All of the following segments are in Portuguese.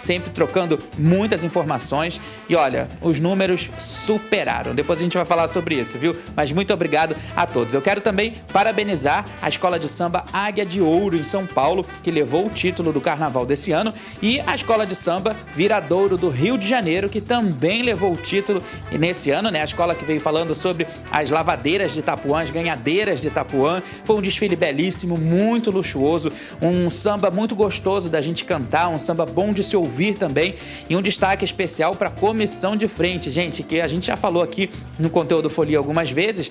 sempre trocando muitas informações e olha, os números superaram. Depois a gente vai falar sobre isso, viu? Mas muito obrigado a todos. Eu quero também parabenizar a Escola de Samba Águia de Ouro em São Paulo, que levou o título do Carnaval desse ano, e a Escola de Samba Viradouro do Rio de Janeiro, que também levou o título nesse ano, né? A escola que veio falando sobre as lavadeiras de Itapuã, as ganhadeiras de Itapuã. Foi um desfile belíssimo, muito luxuoso, um samba muito gostoso da gente cantar, um samba bom de se ouvir também, e um destaque especial para a comissão de frente, gente, que a gente já falou aqui no conteúdo Folia algumas vezes,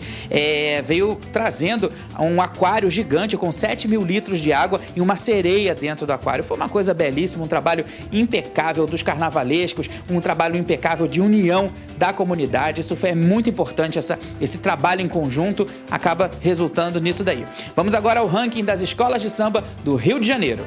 veio trazendo um aquário gigante com 7.000 litros de água e uma sereia dentro do aquário. Foi uma coisa belíssima, um trabalho impecável dos carnavalescos, um trabalho impecável de união da comunidade. Isso foi muito importante, esse trabalho em conjunto acaba resultando nisso daí. Vamos agora ao ranking das escolas de samba do Rio de Janeiro.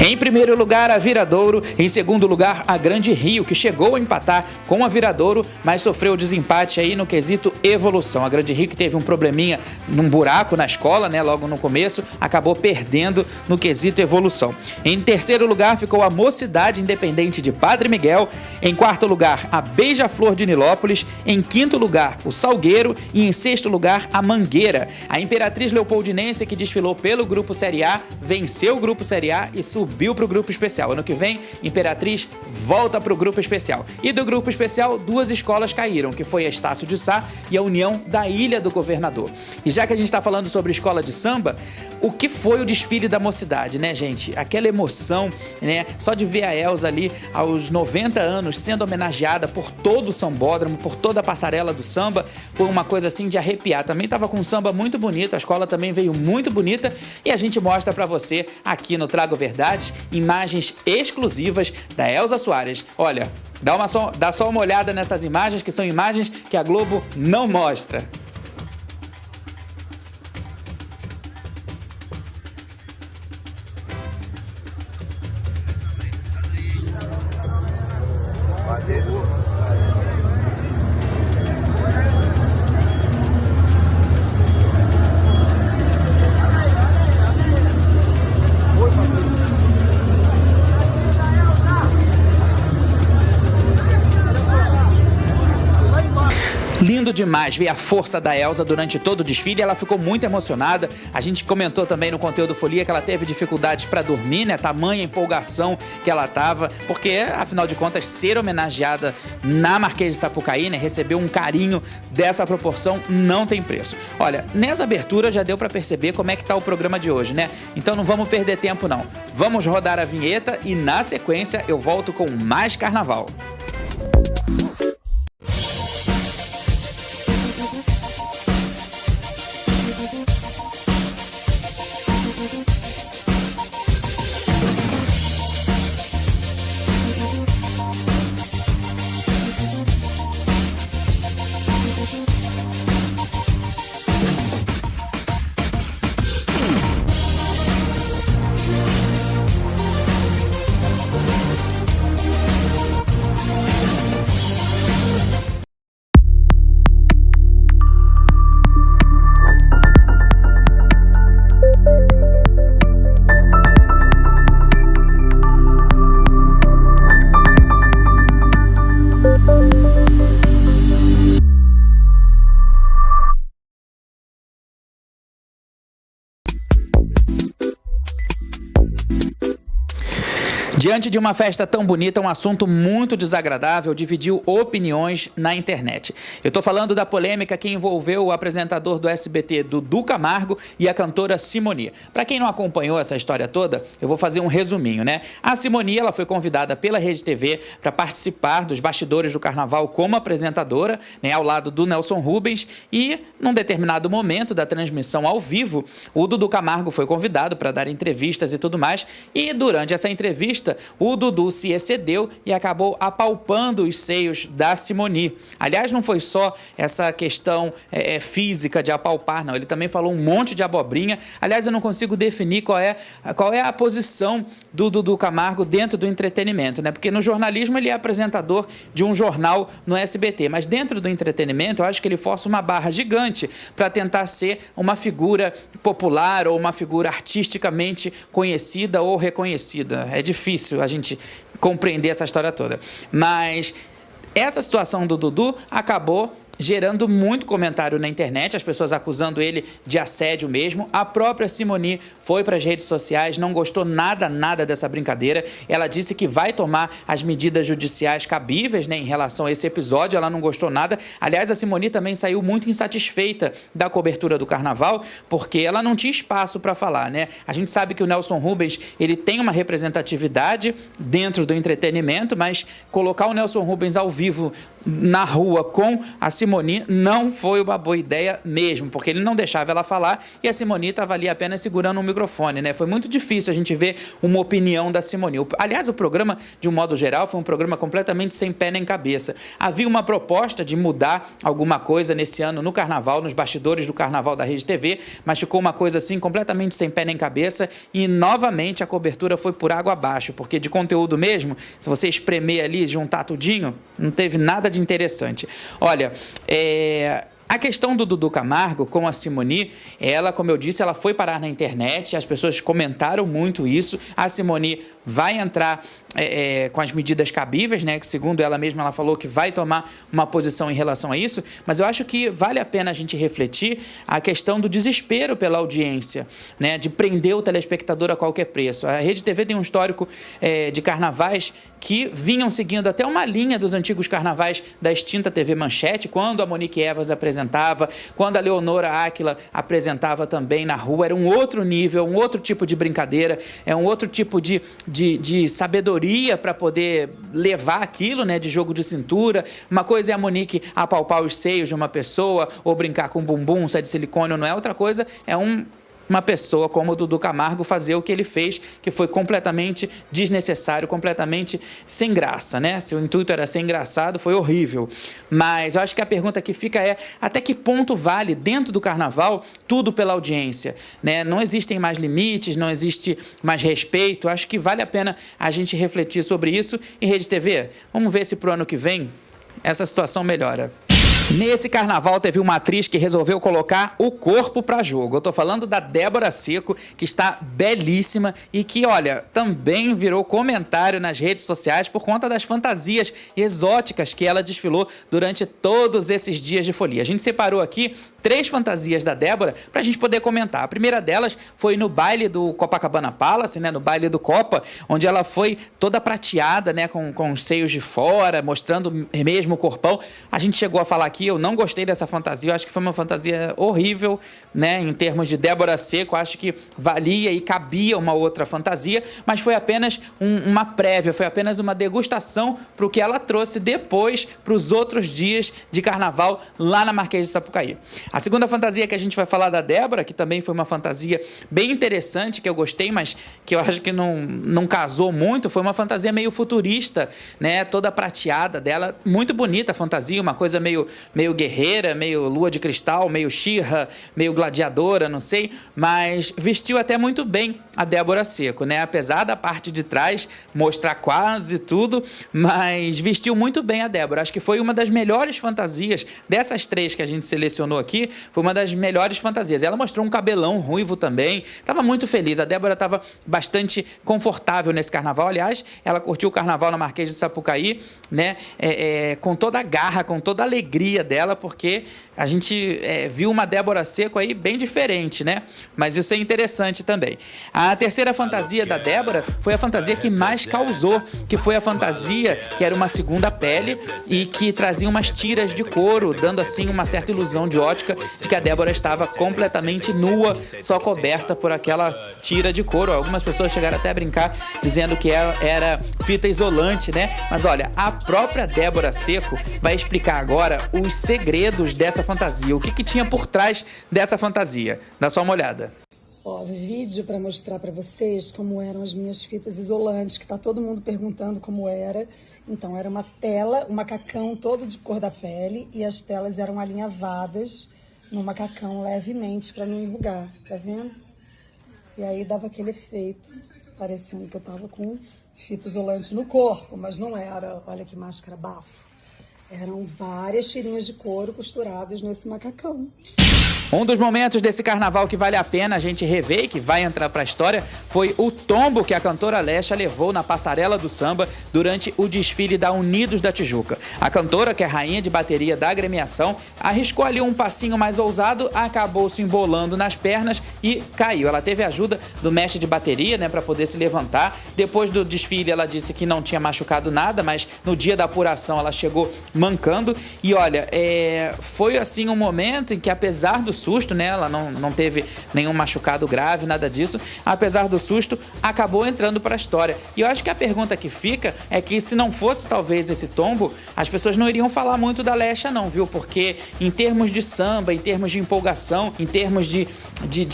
Em primeiro lugar, a Viradouro. Em segundo lugar, a Grande Rio, que chegou a empatar com a Viradouro, mas sofreu desempate aí no quesito evolução. A Grande Rio, que teve um probleminha num buraco na escola, né, logo no começo, acabou perdendo no quesito evolução. Em terceiro lugar, ficou a Mocidade Independente de Padre Miguel. Em quarto lugar, a Beija-Flor de Nilópolis. Em quinto lugar, o Salgueiro. E em sexto lugar, a Mangueira. A Imperatriz Leopoldinense, que desfilou pelo Grupo Série A, venceu o Grupo Série A e subiu para o Grupo Especial. Ano que vem, Imperatriz volta para o Grupo Especial. E do Grupo Especial, duas escolas caíram, que foi a Estácio de Sá e a União da Ilha do Governador. E já que a gente está falando sobre escola de samba, o que foi o desfile da Mocidade, né, gente? Aquela emoção, né? Só de ver a Elza ali aos 90 anos sendo homenageada por todo o sambódromo, por toda a passarela do samba, foi uma coisa assim de arrepiar. Também estava com um samba muito bonito, a escola também veio muito bonita e a gente mostra para você aqui no Trago Verdade imagens exclusivas da Elza Soares. Olha, dá só uma olhada nessas imagens, que são imagens que a Globo não mostra. Lindo demais ver a força da Elza durante todo o desfile, ela ficou muito emocionada. A gente comentou também no conteúdo Folia que ela teve dificuldades para dormir, né? Tamanha empolgação que ela tava, porque afinal de contas ser homenageada na Marquês de Sapucaí, né? Receber um carinho dessa proporção não tem preço. Olha, nessa abertura já deu para perceber como é que tá o programa de hoje, né? Então não vamos perder tempo não. Vamos rodar a vinheta e na sequência eu volto com mais carnaval. Diante de uma festa tão bonita, um assunto muito desagradável dividiu opiniões na internet. Eu tô falando da polêmica que envolveu o apresentador do SBT, Dudu Camargo, e a cantora Simoni. Para quem não acompanhou essa história toda, eu vou fazer um resuminho, né? A Simoni, ela foi convidada pela Rede TV para participar dos bastidores do Carnaval como apresentadora, né, ao lado do Nelson Rubens, e num determinado momento da transmissão ao vivo, o Dudu Camargo foi convidado para dar entrevistas e tudo mais, e durante essa entrevista, o Dudu se excedeu e acabou apalpando os seios da Simoni. Aliás, não foi só essa questão física de apalpar, não. Ele também falou um monte de abobrinha. Aliás, eu não consigo definir qual é a posição do Dudu Camargo dentro do entretenimento, né? Porque no jornalismo ele é apresentador de um jornal no SBT, mas dentro do entretenimento eu acho que ele força uma barra gigante para tentar ser uma figura popular ou uma figura artisticamente conhecida ou reconhecida. É difícil a gente compreender essa história toda. Mas essa situação do Dudu acabou gerando muito comentário na internet, as pessoas acusando ele de assédio mesmo. A própria Simone foi para as redes sociais, não gostou nada dessa brincadeira. Ela disse que vai tomar as medidas judiciais cabíveis, né, em relação a esse episódio. Ela não gostou nada. Aliás, a Simone também saiu muito insatisfeita da cobertura do carnaval, porque ela não tinha espaço para falar, né? A gente sabe que o Nelson Rubens, ele tem uma representatividade dentro do entretenimento, mas colocar o Nelson Rubens ao vivo na rua com a Simone não foi uma boa ideia mesmo, porque ele não deixava ela falar e a Simone estava ali apenas segurando um microfone, né? Foi muito difícil a gente ver uma opinião da Simone. Aliás, o programa, de um modo geral, foi um programa completamente sem pé nem cabeça. Havia uma proposta de mudar alguma coisa nesse ano no carnaval, nos bastidores do carnaval da Rede TV, mas ficou uma coisa assim completamente sem pé nem cabeça e novamente a cobertura foi por água abaixo, porque de conteúdo mesmo, se você espremer ali, juntar tudinho, não teve nada de interessante. Olha, a questão do Dudu Camargo com a Simone, ela, como eu disse, ela foi parar na internet, as pessoas comentaram muito isso. A Simone vai entrar com as medidas cabíveis, né? Que segundo ela mesma, ela falou que vai tomar uma posição em relação a isso, mas eu acho que vale a pena a gente refletir a questão do desespero pela audiência, né? De prender o telespectador a qualquer preço. A Rede TV tem um histórico de carnavais que vinham seguindo até uma linha dos antigos carnavais da extinta TV Manchete, quando a Monique Evas apresentava, quando a Leonora Áquila apresentava também na rua. Era um outro nível, um outro tipo de brincadeira, um outro tipo de sabedoria para poder levar aquilo, né, de jogo de cintura. Uma coisa é a Monique apalpar os seios de uma pessoa ou brincar com bumbum, se é de silicone ou não é. Outra coisa é uma pessoa como o Dudu Camargo fazer o que ele fez, que foi completamente desnecessário, completamente sem graça, né? Se o intuito era ser engraçado, foi horrível. Mas eu acho que a pergunta que fica é: até que ponto vale, dentro do carnaval, tudo pela audiência, né? Não existem mais limites, não existe mais respeito. Acho que vale a pena a gente refletir sobre isso. Em Rede TV, vamos ver se pro ano que vem essa situação melhora. Nesse carnaval teve uma atriz que resolveu colocar o corpo para jogo. Eu tô falando da Débora Seco, que está belíssima e que, olha, também virou comentário nas redes sociais por conta das fantasias exóticas que ela desfilou durante todos esses dias de folia. A gente separou aqui 3 fantasias da Débora pra gente poder comentar. A primeira delas foi no baile do Copacabana Palace, né, no baile do Copa, onde ela foi toda prateada, né, com os seios de fora, mostrando mesmo o corpão. A gente chegou a falar aqui, eu não gostei dessa fantasia, eu acho que foi uma fantasia horrível, né, em termos de Débora Seco. Eu acho que valia e cabia uma outra fantasia, mas foi apenas uma prévia, foi apenas uma degustação para o que ela trouxe depois para os outros dias de carnaval lá na Marquês de Sapucaí. A segunda fantasia que a gente vai falar da Débora, que também foi uma fantasia bem interessante, que eu gostei, mas que eu acho que não casou muito, foi uma fantasia meio futurista, né, toda prateada dela, muito bonita a fantasia, uma coisa meio guerreira, meio lua de cristal, meio She-Ra, meio gladiadora, não sei, mas vestiu até muito bem a Débora Seco, né? Apesar da parte de trás mostrar quase tudo, mas vestiu muito bem a Débora. Acho que foi uma das melhores fantasias dessas 3 que a gente selecionou aqui, foi uma das melhores fantasias. Ela mostrou um cabelão ruivo também, estava muito feliz. A Débora estava bastante confortável nesse carnaval. Aliás, ela curtiu o carnaval na Marquês de Sapucaí, né? Com toda a garra, com toda a alegria dela, porque a gente viu uma Débora Seco aí bem diferente, né? Mas isso é interessante também. A terceira fantasia da Débora foi a fantasia que mais causou, que foi a fantasia que era uma segunda pele e que trazia umas tiras de couro, dando assim uma certa ilusão de ótica de que a Débora estava completamente nua, só coberta por aquela tira de couro. Algumas pessoas chegaram até a brincar dizendo que era fita isolante, né? Mas olha, a própria Débora Seco vai explicar agora os segredos dessa fantasia, o que tinha por trás dessa fantasia. Dá só uma olhada. Ó, vídeo para mostrar para vocês como eram as minhas fitas isolantes, que tá todo mundo perguntando como era. Então, era uma tela, um macacão todo de cor da pele e as telas eram alinhavadas no macacão levemente para não enrugar, tá vendo? E aí dava aquele efeito, parecendo que eu tava com fita isolante no corpo, mas não era. Olha que máscara bafo. Eram várias tirinhas de couro costuradas nesse macacão. Um dos momentos desse carnaval que vale a pena a gente rever e que vai entrar para a história foi o tombo que a cantora Alexa levou na passarela do samba durante o desfile da Unidos da Tijuca. A cantora, que é rainha de bateria da agremiação, arriscou ali um passinho mais ousado, acabou se embolando nas pernas e caiu. Ela teve ajuda do mestre de bateria, né, para poder se levantar. Depois do desfile ela disse que não tinha machucado nada, mas no dia da apuração ela chegou mancando. E olha, foi assim um momento em que, apesar do susto, né, ela não teve nenhum machucado grave, nada disso, apesar do susto, acabou entrando para a história. E eu acho que a pergunta que fica é que, se não fosse talvez esse tombo, as pessoas não iriam falar muito da Alexa não, viu? Porque em termos de samba, em termos de empolgação, em termos de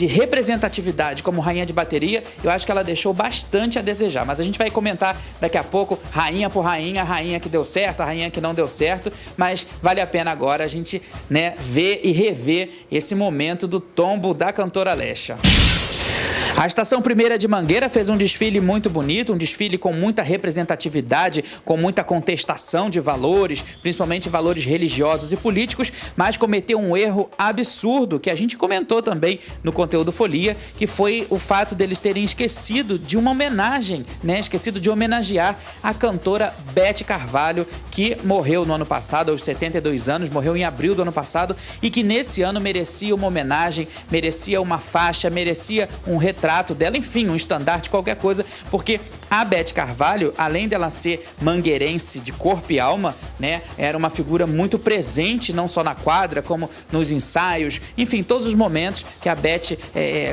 representatividade como rainha de bateria, eu acho que ela deixou bastante a desejar. Mas a gente vai comentar daqui a pouco, rainha por rainha, a rainha que deu certo, a rainha que não deu certo, mas vale a pena agora a gente, né, ver e rever esse momento do tombo da cantora Alexa. A Estação Primeira de Mangueira fez um desfile muito bonito, um desfile com muita representatividade, com muita contestação de valores, principalmente valores religiosos e políticos, mas cometeu um erro absurdo que a gente comentou também no conteúdo Folia, que foi o fato deles terem esquecido de uma homenagem, né? Esquecido de homenagear a cantora Beth Carvalho, que morreu no ano passado, aos 72 anos, morreu em abril do ano passado, e que nesse ano merecia uma homenagem, merecia uma faixa, merecia um retrato dela, enfim, um estandarte, qualquer coisa, porque a Beth Carvalho, além dela ser mangueirense de corpo e alma, né, era uma figura muito presente, não só na quadra, como nos ensaios, enfim, todos os momentos que a Beth,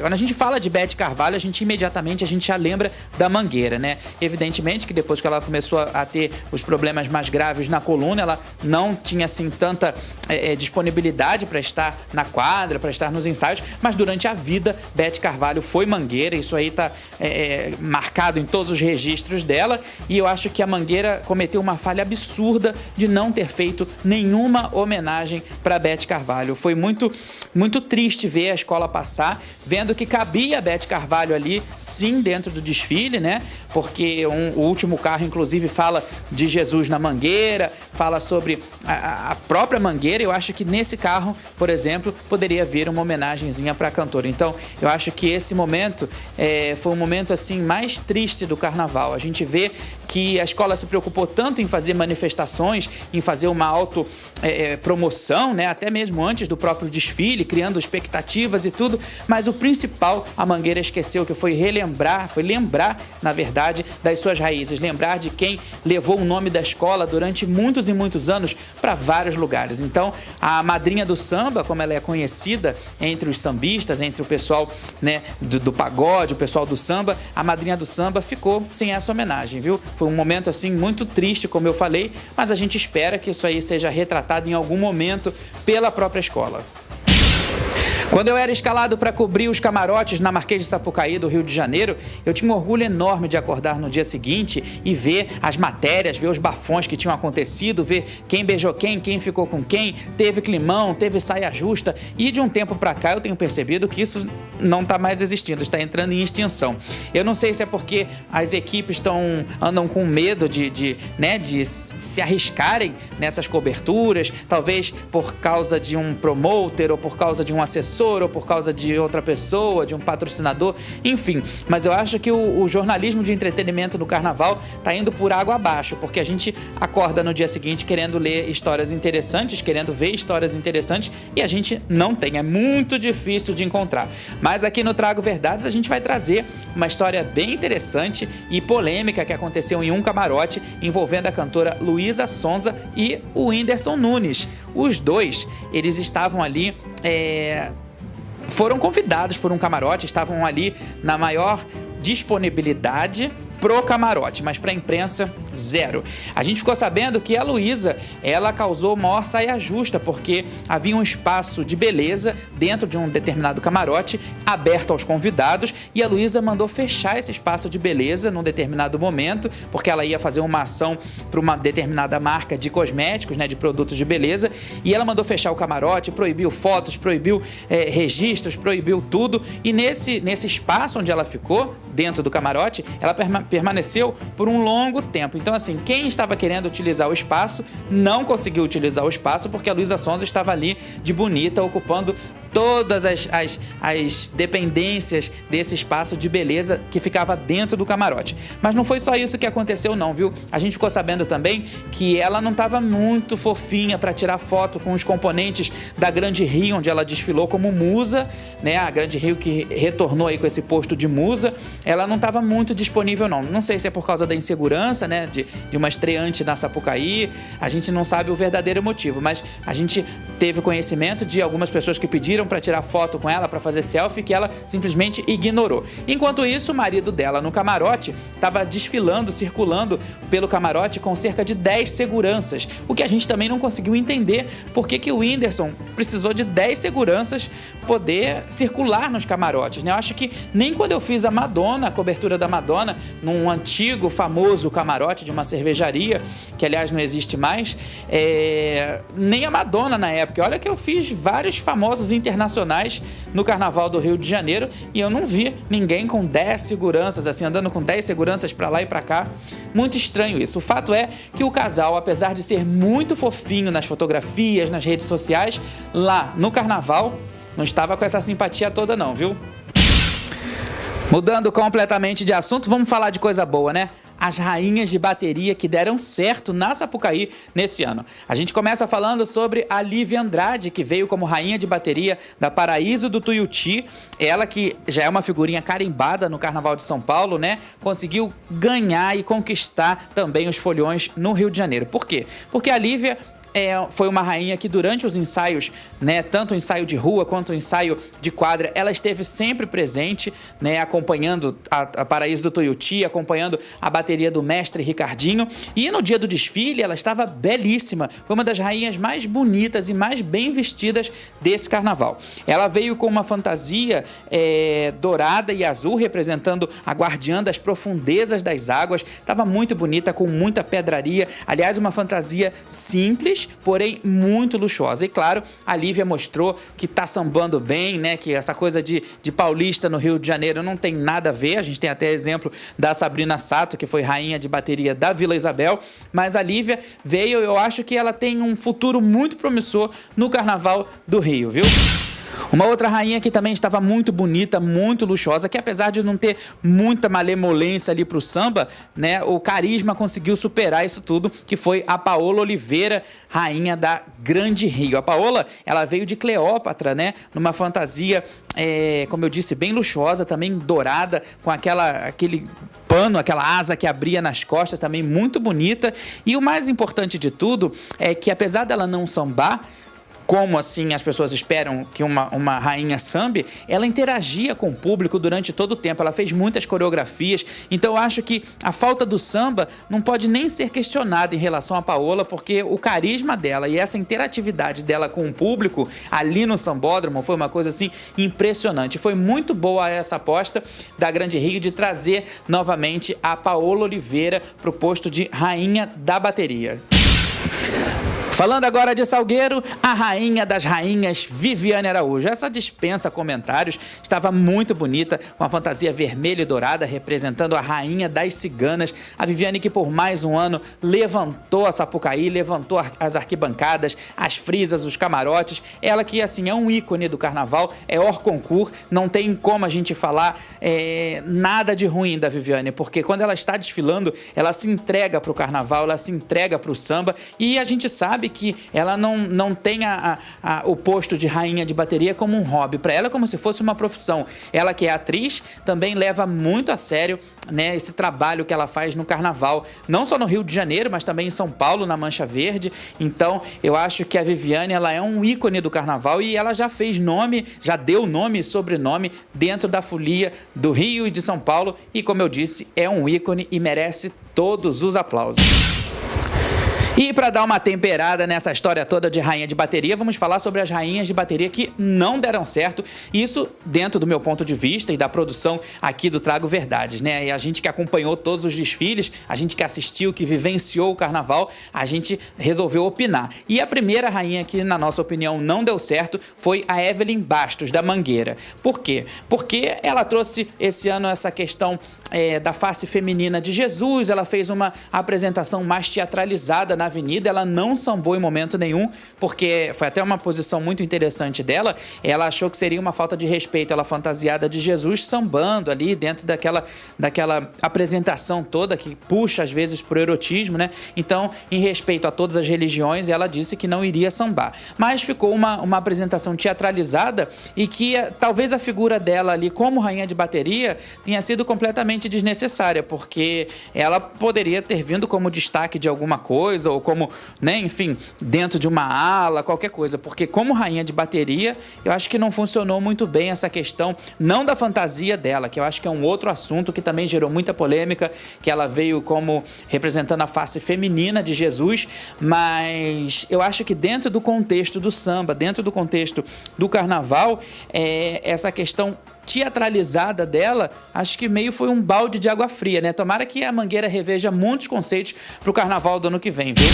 quando a gente fala de Beth Carvalho, imediatamente a gente já lembra da Mangueira, né? Evidentemente que depois que ela começou a ter os problemas mais graves na coluna, ela não tinha assim tanta disponibilidade para estar na quadra, para estar nos ensaios, mas durante a vida, Beth Carvalho foi Mangueira, isso aí está marcado em todos os registros dela, e eu acho que a Mangueira cometeu uma falha absurda de não ter feito nenhuma homenagem para Beth Carvalho. Foi muito, muito triste ver a escola passar, vendo que cabia a Beth Carvalho ali, sim, dentro do desfile, né? Porque o último carro, inclusive, fala de Jesus na Mangueira, fala sobre a própria Mangueira. Eu acho que nesse carro, por exemplo, poderia vir uma homenagenzinha para a cantora. Então, eu acho que esse momento foi um momento assim mais triste do carnaval. A gente vê que a escola se preocupou tanto em fazer manifestações, em fazer uma autopromoção, né? Até mesmo antes do próprio desfile, criando expectativas e tudo, mas o principal a Mangueira esqueceu, que foi lembrar, na verdade, das suas raízes, lembrar de quem levou o nome da escola durante muitos e muitos anos para vários lugares. Então, a madrinha do samba, como ela é conhecida entre os sambistas, entre o pessoal, né, do pagode, o pessoal do samba, a madrinha do samba ficou sem essa homenagem, viu? Foi um momento assim muito triste, como eu falei, mas a gente espera que isso aí seja retratado em algum momento pela própria escola. Quando eu era escalado para cobrir os camarotes na Marquês de Sapucaí, do Rio de Janeiro, eu tinha um orgulho enorme de acordar no dia seguinte e ver as matérias, ver os bafões que tinham acontecido, ver quem beijou quem ficou com quem, teve climão, teve saia justa. E de um tempo para cá eu tenho percebido que isso não está mais existindo, está entrando em extinção. Eu não sei se é porque as equipes andam com medo de se arriscarem nessas coberturas, talvez por causa de um promoter ou por causa de um assessor, ou por causa de outra pessoa, de um patrocinador, enfim. Mas eu acho que o jornalismo de entretenimento no carnaval está indo por água abaixo, porque a gente acorda no dia seguinte querendo ler histórias interessantes, querendo ver histórias interessantes, e a gente não tem, é muito difícil de encontrar. Mas aqui no Trago Verdades a gente vai trazer uma história bem interessante e polêmica que aconteceu em um camarote envolvendo a cantora Luísa Sonza e o Whindersson Nunes. Os dois, eles estavam ali foram convidados por um camarote, estavam ali na maior disponibilidade pro camarote, mas pra imprensa, zero. A gente ficou sabendo que a Luísa, ela causou maior saia justa, porque havia um espaço de beleza dentro de um determinado camarote, aberto aos convidados, e a Luísa mandou fechar esse espaço de beleza num determinado momento, porque ela ia fazer uma ação para uma determinada marca de cosméticos, né, de produtos de beleza, e ela mandou fechar o camarote, proibiu fotos, proibiu registros, proibiu tudo, e nesse espaço onde ela ficou, dentro do camarote, ela permaneceu por um longo tempo. Então, assim, quem estava querendo utilizar o espaço não conseguiu utilizar o espaço porque a Luísa Sonza estava ali de bonita, ocupando todas as dependências desse espaço de beleza que ficava dentro do camarote. Mas não foi só isso que aconteceu não, viu? A gente ficou sabendo também que ela não estava muito fofinha para tirar foto com os componentes da Grande Rio, onde ela desfilou como musa, né? A Grande Rio que retornou aí com esse posto de musa, ela não estava muito disponível não. Não sei se é por causa da insegurança, né? De uma estreante na Sapucaí, a gente não sabe o verdadeiro motivo, mas a gente teve conhecimento de algumas pessoas que pediram para tirar foto com ela, para fazer selfie, que ela simplesmente ignorou. Enquanto isso, o marido dela no camarote estava desfilando, circulando pelo camarote com cerca de 10 seguranças, o que a gente também não conseguiu entender por que o Whindersson precisou de 10 seguranças poder circular nos camarotes, né? Eu acho que nem quando eu fiz a Madonna, a cobertura da Madonna, num antigo, famoso camarote de uma cervejaria, que aliás não existe mais, nem a Madonna na época. Olha que eu fiz vários famosos internacionais no Carnaval do Rio de Janeiro e eu não vi ninguém com 10 seguranças, assim, andando com 10 seguranças pra lá e pra cá. Muito estranho isso. O fato é que o casal, apesar de ser muito fofinho nas fotografias, nas redes sociais, lá no Carnaval, não estava com essa simpatia toda não, viu? Mudando completamente de assunto, vamos falar de coisa boa, né? As rainhas de bateria que deram certo na Sapucaí nesse ano. A gente começa falando sobre a Lívia Andrade, que veio como rainha de bateria da Paraíso do Tuiuti. Ela que já é uma figurinha carimbada no Carnaval de São Paulo, né? Conseguiu ganhar e conquistar também os foliões no Rio de Janeiro. Por quê? Porque a Lívia foi uma rainha que durante os ensaios, né, tanto o ensaio de rua quanto o ensaio de quadra, ela esteve sempre presente, né, acompanhando a Paraíso do Tuiuti, acompanhando a bateria do mestre Ricardinho. E no dia do desfile ela estava belíssima, foi uma das rainhas mais bonitas e mais bem vestidas desse carnaval. Ela veio com uma fantasia dourada e azul, representando a guardiã das profundezas das águas. Estava muito bonita, com muita pedraria. Aliás, uma fantasia simples, porém muito luxuosa. E claro, a Lívia mostrou que tá sambando bem, né? Que essa coisa de paulista no Rio de Janeiro não tem nada a ver. A gente tem até exemplo da Sabrina Sato, que foi rainha de bateria da Vila Isabel. Mas a Lívia veio, eu acho que ela tem um futuro muito promissor no Carnaval do Rio, viu? Uma outra rainha que também estava muito bonita, muito luxuosa, que apesar de não ter muita malemolência ali pro samba, né, o carisma conseguiu superar isso tudo, que foi a Paola Oliveira, rainha da Grande Rio. A Paola, ela veio de Cleópatra, né, numa fantasia, como eu disse, bem luxuosa, também dourada, com aquele pano, aquela asa que abria nas costas, também muito bonita. E o mais importante de tudo é que, apesar dela não sambar, como assim as pessoas esperam que uma rainha sambe, ela interagia com o público durante todo o tempo, ela fez muitas coreografias. Então eu acho que a falta do samba não pode nem ser questionada em relação a Paola, porque o carisma dela e essa interatividade dela com o público ali no Sambódromo foi uma coisa assim impressionante. Foi muito boa essa aposta da Grande Rio de trazer novamente a Paola Oliveira para o posto de rainha da bateria. Falando agora de Salgueiro, a rainha das rainhas, Viviane Araújo. Essa dispensa comentários, estava muito bonita, com a fantasia vermelha e dourada, representando a rainha das ciganas. A Viviane que por mais um ano levantou a Sapucaí, levantou as arquibancadas, as frisas, os camarotes. Ela que, assim, é um ícone do carnaval, é hors concours, não tem como a gente falar nada de ruim da Viviane, porque quando ela está desfilando, ela se entrega para o carnaval, ela se entrega para o samba, e a gente sabe que ela não tem o posto de rainha de bateria como um hobby. Para ela é como se fosse uma profissão. Ela que é atriz também leva muito a sério, né, esse trabalho que ela faz no carnaval, não só no Rio de Janeiro, mas também em São Paulo, na Mancha Verde. Então eu acho que a Viviane, ela é um ícone do carnaval e ela já fez nome, já deu nome e sobrenome dentro da folia do Rio e de São Paulo, e como eu disse, é um ícone e merece todos os aplausos. E para dar uma temperada nessa história toda de rainha de bateria, vamos falar sobre as rainhas de bateria que não deram certo. Isso dentro do meu ponto de vista e da produção aqui do Trago Verdades, né? E a gente que acompanhou todos os desfiles, a gente que assistiu, que vivenciou o carnaval, a gente resolveu opinar. E a primeira rainha que, na nossa opinião, não deu certo foi a Evelyn Bastos, da Mangueira. Por quê? Porque ela trouxe esse ano essa questão da face feminina de Jesus, ela fez uma apresentação mais teatralizada na avenida, ela não sambou em momento nenhum, porque foi até uma posição muito interessante dela, ela achou que seria uma falta de respeito, ela fantasiada de Jesus sambando ali dentro daquela apresentação toda que puxa às vezes pro erotismo, né? Então, em respeito a todas as religiões, ela disse que não iria sambar, mas ficou uma apresentação teatralizada e que talvez a figura dela ali como rainha de bateria tenha sido completamente desnecessária, porque ela poderia ter vindo como destaque de alguma coisa, ou como, né, enfim, dentro de uma ala, qualquer coisa, porque como rainha de bateria, eu acho que não funcionou muito bem essa questão, não da fantasia dela, que eu acho que é um outro assunto que também gerou muita polêmica, que ela veio como representando a face feminina de Jesus, mas eu acho que dentro do contexto do samba, dentro do contexto do carnaval, essa questão teatralizada dela, acho que meio foi um balde de água fria, né? Tomara que a Mangueira reveja muitos conceitos pro carnaval do ano que vem, viu?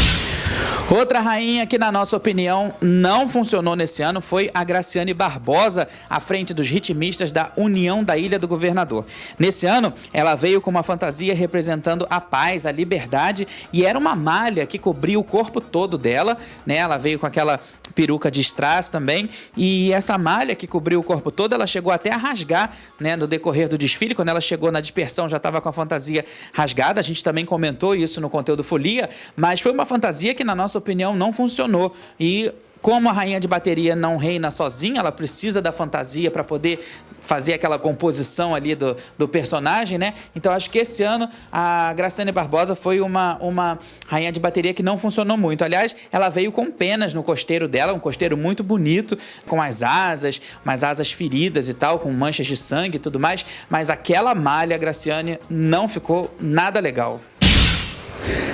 Outra rainha que, na nossa opinião, não funcionou nesse ano foi a Graciane Barbosa, à frente dos ritmistas da União da Ilha do Governador. Nesse ano, ela veio com uma fantasia representando a paz, a liberdade, e era uma malha que cobria o corpo todo dela, né? Ela veio com aquela peruca de strass também, e essa malha que cobriu o corpo todo, ela chegou até a rasgar, né, no decorrer do desfile. Quando ela chegou na dispersão, já estava com a fantasia rasgada. A gente também comentou isso no conteúdo Folia, mas foi uma fantasia que, na nossa opinião, não funcionou. E como a rainha de bateria não reina sozinha, ela precisa da fantasia para poder fazer aquela composição ali do personagem, né? Então, acho que esse ano a Graciane Barbosa foi uma rainha de bateria que não funcionou muito. Aliás, ela veio com penas no costeiro dela, um costeiro muito bonito, com as asas, umas asas feridas e tal, com manchas de sangue e tudo mais, mas aquela malha, Graciane, não ficou nada legal.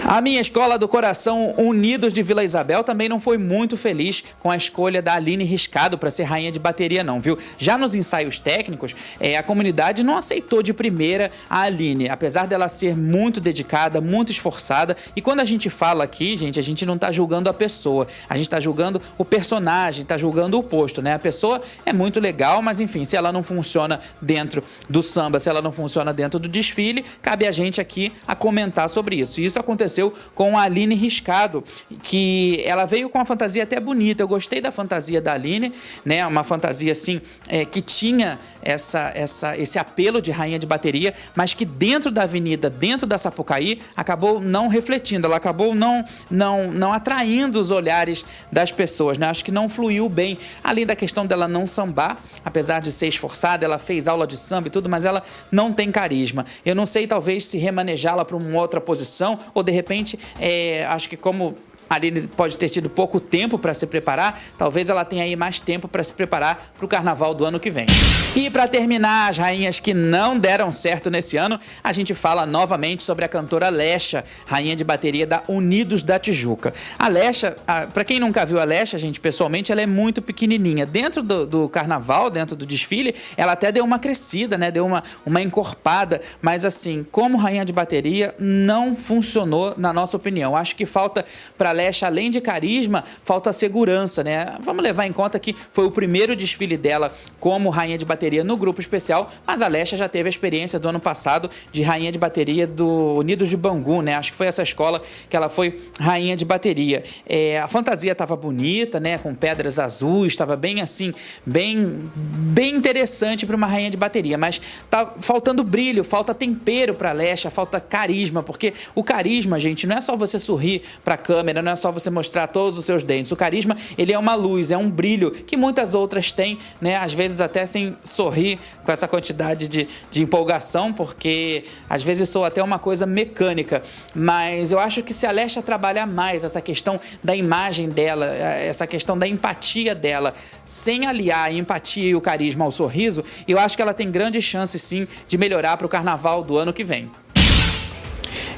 A minha escola do coração Unidos de Vila Isabel também não foi muito feliz com a escolha da Aline Riscado para ser rainha de bateria não, viu? Já nos ensaios técnicos, a comunidade não aceitou de primeira a Aline, apesar dela ser muito dedicada, muito esforçada. E quando a gente fala aqui, gente, a gente não tá julgando a pessoa, a gente tá julgando o personagem, tá julgando o posto, né? A pessoa é muito legal, mas enfim, se ela não funciona dentro do samba, se ela não funciona dentro do desfile, cabe a gente aqui a comentar sobre isso. E isso aconteceu com a Aline Riscado, que ela veio com uma fantasia até bonita. Eu gostei da fantasia da Aline, né? Uma fantasia assim, que tinha esse apelo de rainha de bateria, mas que dentro da avenida, dentro da Sapucaí, acabou não refletindo, ela acabou não atraindo os olhares das pessoas, né? Acho que não fluiu bem, além da questão dela não sambar, apesar de ser esforçada, ela fez aula de samba e tudo, mas ela não tem carisma. Eu não sei, talvez, se remanejá-la para uma outra posição, ou de repente, acho que como a Aline pode ter tido pouco tempo para se preparar, talvez ela tenha aí mais tempo para se preparar para o carnaval do ano que vem. E para terminar, as rainhas que não deram certo nesse ano, a gente fala novamente sobre a cantora Lecha, rainha de bateria da Unidos da Tijuca. A Lecha, para quem nunca viu a Lecha, gente, pessoalmente, ela é muito pequenininha. Dentro do carnaval, dentro do desfile, ela até deu uma crescida, né? Deu uma encorpada, mas assim, como rainha de bateria, não funcionou na nossa opinião. Acho que falta para Lecha, além de carisma, falta segurança, né? Vamos levar em conta que foi o primeiro desfile dela como rainha de bateria no grupo especial, mas a Lecha já teve a experiência do ano passado de rainha de bateria do Unidos de Bangu, né? Acho que foi essa escola que ela foi rainha de bateria. A fantasia estava bonita, né? Com pedras azuis, estava bem assim, bem interessante para uma rainha de bateria, mas tá faltando brilho, falta tempero para Lecha, falta carisma, porque o carisma, gente, não é só você sorrir para a câmera, não é só você mostrar todos os seus dentes. O carisma, ele é uma luz, é um brilho que muitas outras têm, né? Às vezes até sem sorrir com essa quantidade de empolgação, porque às vezes soa até uma coisa mecânica. Mas eu acho que se a Lecha trabalhar mais essa questão da imagem dela, essa questão da empatia dela, sem aliar a empatia e o carisma ao sorriso, eu acho que ela tem grandes chances sim de melhorar para o carnaval do ano que vem.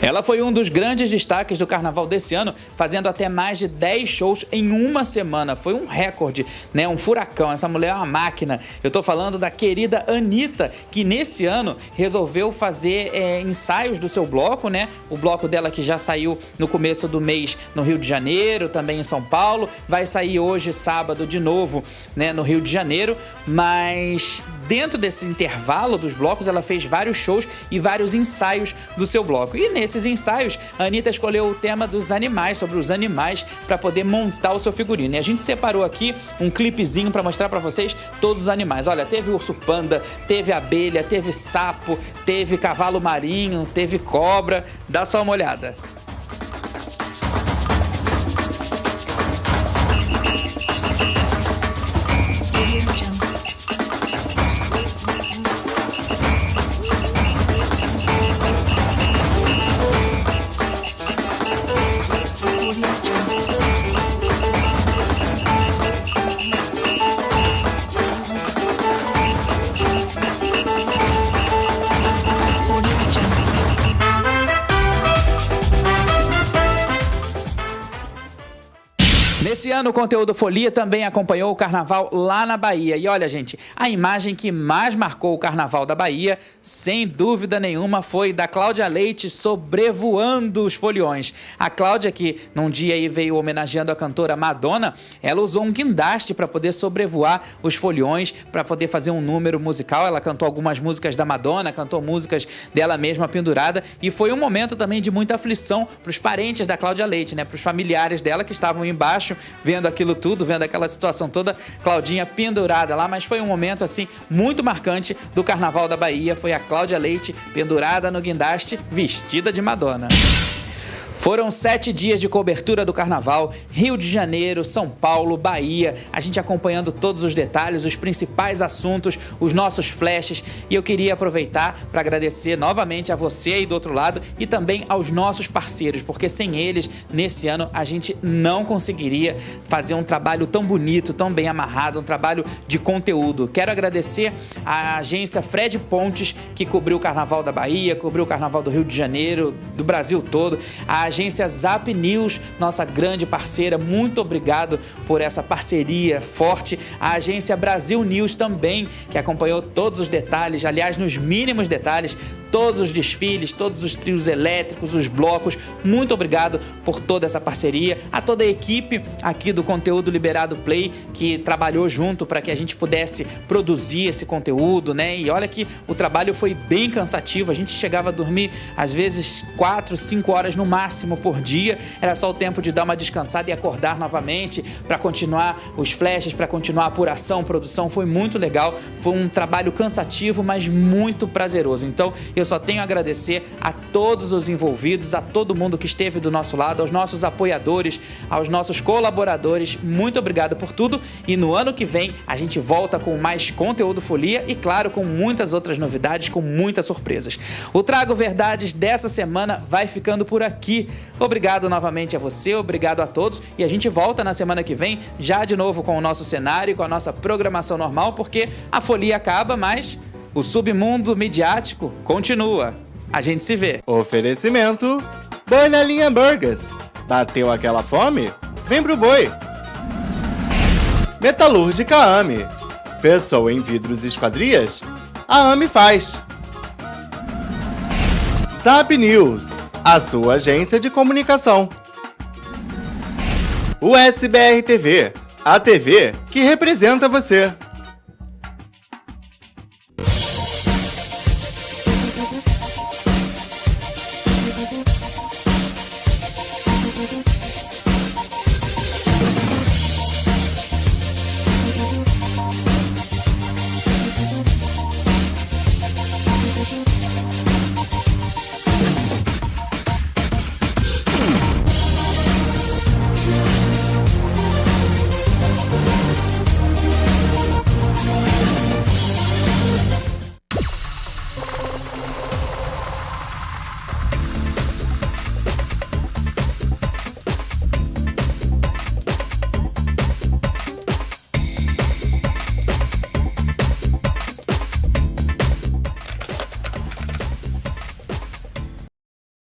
Ela foi um dos grandes destaques do carnaval desse ano, fazendo até mais de 10 shows em uma semana. Foi um recorde, né? Um furacão. Essa mulher é uma máquina. Eu tô falando da querida Anitta, que nesse ano resolveu fazer ensaios do seu bloco, né? O bloco dela que já saiu no começo do mês no Rio de Janeiro, também em São Paulo. Vai sair hoje, sábado, de novo, né? No Rio de Janeiro. Mas dentro desse intervalo dos blocos, ela fez vários shows e vários ensaios do seu bloco. E nesses ensaios, a Anitta escolheu o tema dos animais, sobre os animais, para poder montar o seu figurino. E a gente separou aqui um clipezinho para mostrar para vocês todos os animais. Olha, teve urso panda, teve abelha, teve sapo, teve cavalo marinho, teve cobra. Dá só uma olhada. Esse ano o Conteúdo Folia também acompanhou o carnaval lá na Bahia. E olha, gente, a imagem que mais marcou o carnaval da Bahia, sem dúvida nenhuma, foi da Cláudia Leite sobrevoando os foliões. A Cláudia, que num dia aí veio homenageando a cantora Madonna, ela usou um guindaste para poder sobrevoar os foliões, para poder fazer um número musical. Ela cantou algumas músicas da Madonna, cantou músicas dela mesma pendurada, e foi um momento também de muita aflição para os parentes da Cláudia Leite, né? Para os familiares dela que estavam embaixo, vendo aquilo tudo, vendo aquela situação toda, Claudinha pendurada lá, mas foi um momento assim muito marcante do Carnaval da Bahia, foi a Cláudia Leite pendurada no guindaste, vestida de Madonna. Foram 7 dias de cobertura do Carnaval, Rio de Janeiro, São Paulo, Bahia, a gente acompanhando todos os detalhes, os principais assuntos, os nossos flashes, e eu queria aproveitar para agradecer novamente a você aí do outro lado e também aos nossos parceiros, porque sem eles, nesse ano, a gente não conseguiria fazer um trabalho tão bonito, tão bem amarrado, um trabalho de conteúdo. Quero agradecer à agência Fred Pontes, que cobriu o Carnaval da Bahia, cobriu o Carnaval do Rio de Janeiro, do Brasil todo, a agência Zap News, nossa grande parceira, muito obrigado por essa parceria forte. A agência Brasil News também, que acompanhou todos os detalhes, aliás, nos mínimos detalhes, todos os desfiles, todos os trios elétricos, os blocos. Muito obrigado por toda essa parceria. A toda a equipe aqui do Conteúdo Liberado Play, que trabalhou junto para que a gente pudesse produzir esse conteúdo, né? E olha que o trabalho foi bem cansativo. A gente chegava a dormir, às vezes, 4, 5 horas no máximo por dia. Era só o tempo de dar uma descansada e acordar novamente para continuar os flashes, para continuar a apuração, produção. Foi muito legal. Foi um trabalho cansativo, mas muito prazeroso. Então, eu só tenho a agradecer a todos os envolvidos, a todo mundo que esteve do nosso lado, aos nossos apoiadores, aos nossos colaboradores. Muito obrigado por tudo. E no ano que vem, a gente volta com mais Conteúdo Folia e, claro, com muitas outras novidades, com muitas surpresas. O Trago Verdades dessa semana vai ficando por aqui. Obrigado novamente a você, obrigado a todos, e a gente volta na semana que vem, já de novo com o nosso cenário e com a nossa programação normal, porque a folia acaba, mas o submundo midiático continua. A gente se vê. Oferecimento Boi na Linha Burgers. Bateu aquela fome? Vem pro Boi. Metalúrgica AME. Pensou em vidros e esquadrias? A AME faz. Zap News, a sua agência de comunicação. USBR TV, a TV que representa você.